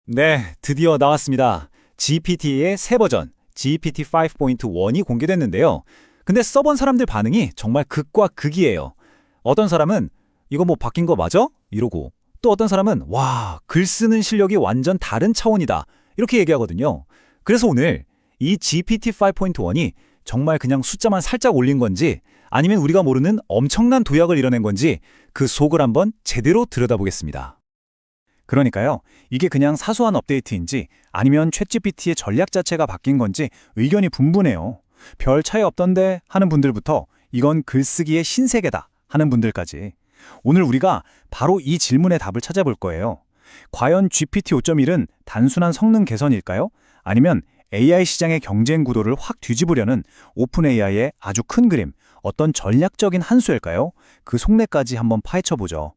네, 드디어 나왔습니다. GPT의 새 버전, GPT 5.1이 공개됐는데요. 근데 써본 사람들 반응이 정말 극과 극이에요. 어떤 사람은 이거 뭐 바뀐 거 맞아? 이러고, 또 어떤 사람은 와, 글 쓰는 실력이 완전 다른 차원이다. 이렇게 얘기하거든요. 그래서 오늘 이 GPT 5.1이 정말 그냥 숫자만 살짝 올린 건지 아니면 우리가 모르는 엄청난 도약을 이뤄낸 건지 그 속을 한번 제대로 들여다보겠습니다. 그러니까요, 이게 그냥 사소한 업데이트인지 아니면 챗GPT의 전략 자체가 바뀐 건지 의견이 분분해요. 별 차이 없던데 하는 분들부터 이건 글쓰기의 신세계다 하는 분들까지. 오늘 우리가 바로 이 질문의 답을 찾아볼 거예요. 과연 GPT 5.1은 단순한 성능 개선일까요? 아니면 AI 시장의 경쟁 구도를 확 뒤집으려는 오픈 AI의 아주 큰 그림, 어떤 전략적인 한 수일까요? 그 속내까지 한번 파헤쳐보죠.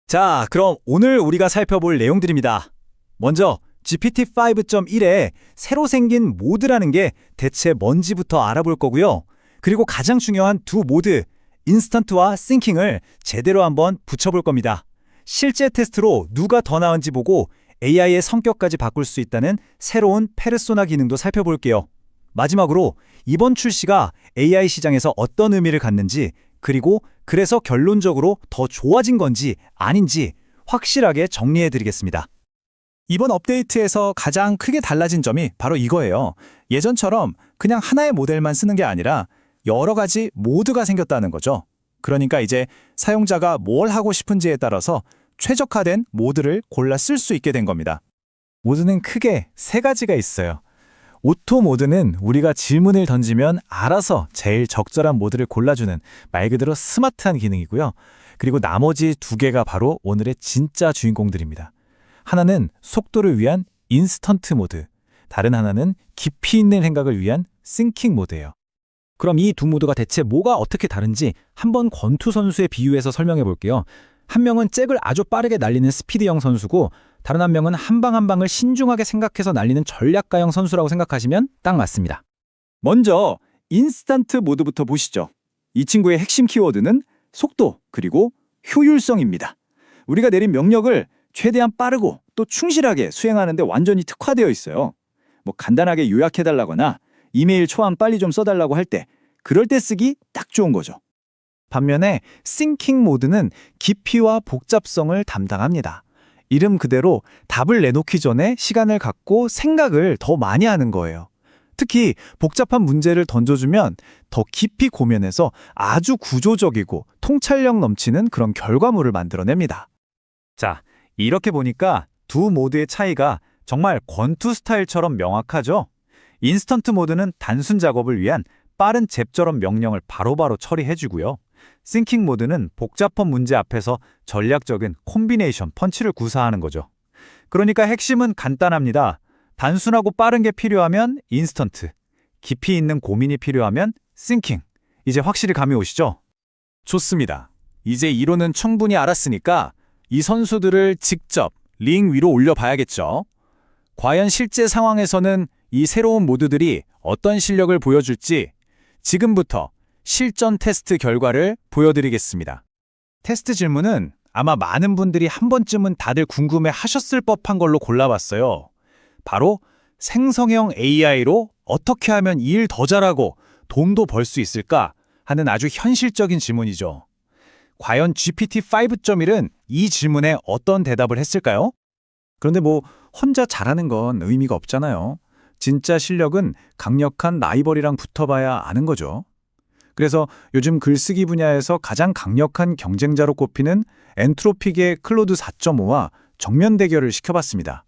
자, 그럼 오늘 우리가 살펴볼 내용들입니다. 먼저 GPT 5.1에 새로 생긴 모드라는 게 대체 뭔지부터 알아볼 거고요. 그리고 가장 중요한 두 모드, 인스턴트와 싱킹을 제대로 한번 붙여볼 겁니다. 실제 테스트로 누가 더 나은지 보고 AI의 성격까지 바꿀 수 있다는 새로운 페르소나 기능도 살펴볼게요. 마지막으로 이번 출시가 AI 시장에서 어떤 의미를 갖는지, 그리고 그래서 결론적으로 더 좋아진 건지 아닌지 확실하게 정리해드리겠습니다. 이번 업데이트에서 가장 크게 달라진 점이 바로 이거예요. 예전처럼 그냥 하나의 모델만 쓰는 게 아니라 여러 가지 모드가 생겼다는 거죠. 그러니까 이제 사용자가 뭘 하고 싶은지에 따라서 최적화된 모드를 골라 쓸 수 있게 된 겁니다. 모드는 크게 세 가지가 있어요. 오토 모드는 우리가 질문을 던지면 알아서 제일 적절한 모드를 골라주는 말 그대로 스마트한 기능이고요. 그리고 나머지 두 개가 바로 오늘의 진짜 주인공들입니다. 하나는 속도를 위한 인스턴트 모드, 다른 하나는 깊이 있는 생각을 위한 싱킹 모드예요. 그럼 이 두 모드가 대체 뭐가 어떻게 다른지 한번 권투 선수에 비유해서 설명해 볼게요. 한 명은 잭을 아주 빠르게 날리는 스피드형 선수고, 다른 한 명은 한 방 한 방을 신중하게 생각해서 날리는 전략가형 선수라고 생각하시면 딱 맞습니다. 먼저 인스턴트 모드부터 보시죠. 이 친구의 핵심 키워드는 속도 그리고 효율성입니다. 우리가 내린 명령을 최대한 빠르고 또 충실하게 수행하는 데 완전히 특화되어 있어요. 뭐 간단하게 요약해달라거나 이메일 초안 빨리 좀 써달라고 할 때 그럴 때 쓰기 딱 좋은 거죠. 반면에 싱킹 모드는 깊이와 복잡성을 담당합니다. 이름 그대로 답을 내놓기 전에 시간을 갖고 생각을 더 많이 하는 거예요. 특히 복잡한 문제를 던져주면 더 깊이 고민해서 아주 구조적이고 통찰력 넘치는 그런 결과물을 만들어냅니다. 자, 이렇게 보니까 두 모드의 차이가 정말 권투 스타일처럼 명확하죠? 인스턴트 모드는 단순 작업을 위한 빠른 잽저런 명령을 바로바로 처리해주고요. 싱킹 모드는 복잡한 문제 앞에서 전략적인 콤비네이션 펀치를 구사하는 거죠. 그러니까 핵심은 간단합니다. 단순하고 빠른 게 필요하면 인스턴트, 깊이 있는 고민이 필요하면 싱킹. 이제 확실히 감이 오시죠? 좋습니다. 이제 이론은 충분히 알았으니까 이 선수들을 직접 링 위로 올려봐야겠죠. 과연 실제 상황에서는 이 새로운 모드들이 어떤 실력을 보여줄지 지금부터 실전 테스트 결과를 보여드리겠습니다. 테스트 질문은 아마 많은 분들이 한 번쯤은 다들 궁금해 하셨을 법한 걸로 골라봤어요. 바로 생성형 AI로 어떻게 하면 일 더 잘하고 돈도 벌 수 있을까 하는 아주 현실적인 질문이죠. 과연 GPT 5.1은 이 질문에 어떤 대답을 했을까요? 그런데 뭐 혼자 잘하는 건 의미가 없잖아요. 진짜 실력은 강력한 라이벌이랑 붙어봐야 아는 거죠. 그래서 요즘 글쓰기 분야에서 가장 강력한 경쟁자로 꼽히는 엔트로픽의 클로드 4.5와 정면 대결을 시켜봤습니다.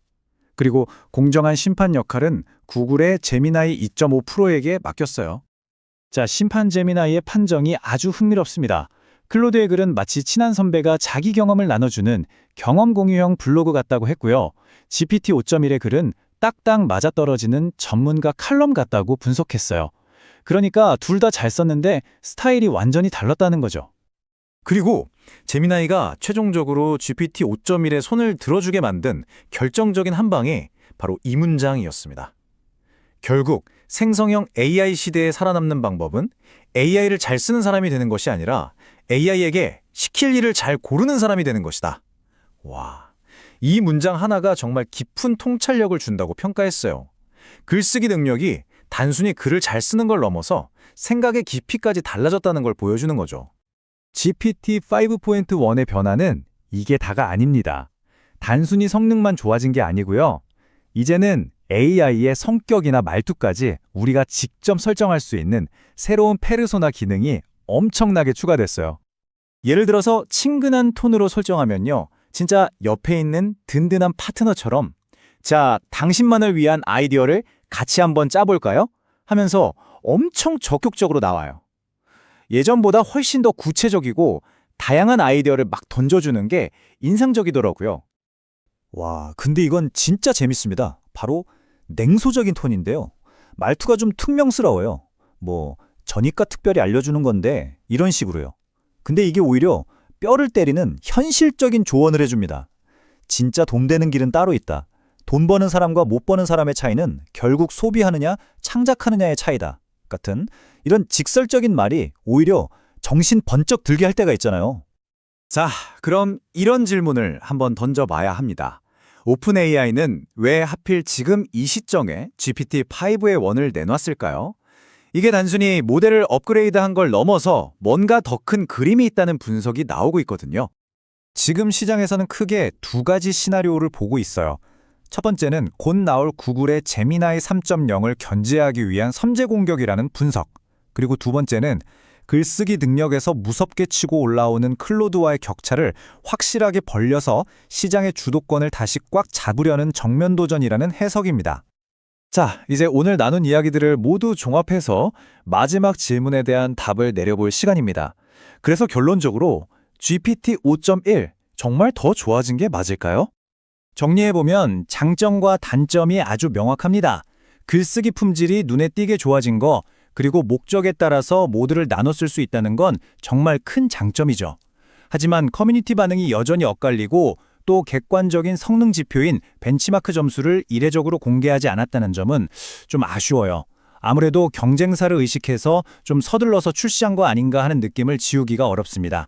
그리고 공정한 심판 역할은 구글의 제미나이 2.5 프로에게 맡겼어요. 자, 심판 제미나이의 판정이 아주 흥미롭습니다. 클로드의 글은 마치 친한 선배가 자기 경험을 나눠주는 경험 공유형 블로그 같다고 했고요. GPT 5.1의 글은 딱딱 맞아떨어지는 전문가 칼럼 같다고 분석했어요. 그러니까 둘 다 잘 썼는데 스타일이 완전히 달랐다는 거죠. 그리고 제미나이가 최종적으로 GPT 5.1에 손을 들어주게 만든 결정적인 한 방이 바로 이 문장이었습니다. 결국 생성형 AI 시대에 살아남는 방법은 AI를 잘 쓰는 사람이 되는 것이 아니라 AI에게 시킬 일을 잘 고르는 사람이 되는 것이다. 와, 이 문장 하나가 정말 깊은 통찰력을 준다고 평가했어요. 글쓰기 능력이 단순히 글을 잘 쓰는 걸 넘어서 생각의 깊이까지 달라졌다는 걸 보여주는 거죠. GPT 5.1의 변화는 이게 다가 아닙니다. 단순히 성능만 좋아진 게 아니고요. 이제는 AI의 성격이나 말투까지 우리가 직접 설정할 수 있는 새로운 페르소나 기능이 엄청나게 추가됐어요. 예를 들어서 친근한 톤으로 설정하면요. 진짜 옆에 있는 든든한 파트너처럼 자, 당신만을 위한 아이디어를 같이 한번 짜볼까요? 하면서 엄청 적극적으로 나와요. 예전보다 훨씬 더 구체적이고 다양한 아이디어를 막 던져주는 게 인상적이더라고요. 와, 근데 이건 진짜 재밌습니다. 바로 냉소적인 톤인데요. 말투가 좀 퉁명스러워요. 저니까 특별히 알려주는 건데 이런 식으로요. 근데 이게 오히려 뼈를 때리는 현실적인 조언을 해줍니다. 진짜 돈 되는 길은 따로 있다. 돈 버는 사람과 못 버는 사람의 차이는 결국 소비하느냐, 창작하느냐의 차이다. 같은 이런 직설적인 말이 오히려 정신 번쩍 들게 할 때가 있잖아요. 자, 그럼 이런 질문을 한번 던져봐야 합니다. 오픈 AI는 왜 하필 지금 이 시점에 GPT-5의 원을 내놨을까요? 이게 단순히 모델을 업그레이드한 걸 넘어서 뭔가 더 큰 그림이 있다는 분석이 나오고 있거든요. 지금 시장에서는 크게 두 가지 시나리오를 보고 있어요. 첫 번째는 곧 나올 구글의 제미나이 3.0을 견제하기 위한 섬제 공격이라는 분석. 그리고 두 번째는 글쓰기 능력에서 무섭게 치고 올라오는 클로드와의 격차를 확실하게 벌려서 시장의 주도권을 다시 꽉 잡으려는 정면 도전이라는 해석입니다. 자, 이제 오늘 나눈 이야기들을 모두 종합해서 마지막 질문에 대한 답을 내려볼 시간입니다. 그래서 결론적으로 GPT 5.1 정말 더 좋아진 게 맞을까요? 정리해보면 장점과 단점이 아주 명확합니다. 글쓰기 품질이 눈에 띄게 좋아진 거, 그리고 목적에 따라서 모드를 나눠 쓸 수 있다는 건 정말 큰 장점이죠. 하지만 커뮤니티 반응이 여전히 엇갈리고 또 객관적인 성능 지표인 벤치마크 점수를 이례적으로 공개하지 않았다는 점은 좀 아쉬워요. 아무래도 경쟁사를 의식해서 좀 서둘러서 출시한 거 아닌가 하는 느낌을 지우기가 어렵습니다.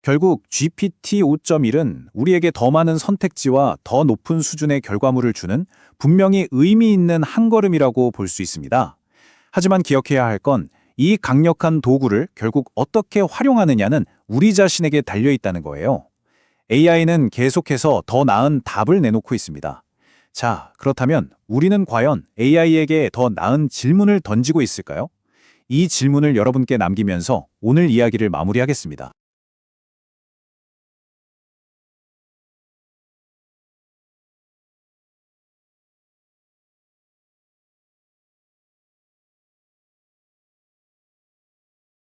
결국 GPT 5.1은 우리에게 더 많은 선택지와 더 높은 수준의 결과물을 주는 분명히 의미 있는 한 걸음이라고 볼 수 있습니다. 하지만 기억해야 할 건 이 강력한 도구를 결국 어떻게 활용하느냐는 우리 자신에게 달려있다는 거예요. AI는 계속해서 더 나은 답을 내놓고 있습니다. 자, 그렇다면 우리는 과연 AI에게 더 나은 질문을 던지고 있을까요? 이 질문을 여러분께 남기면서 오늘 이야기를 마무리하겠습니다.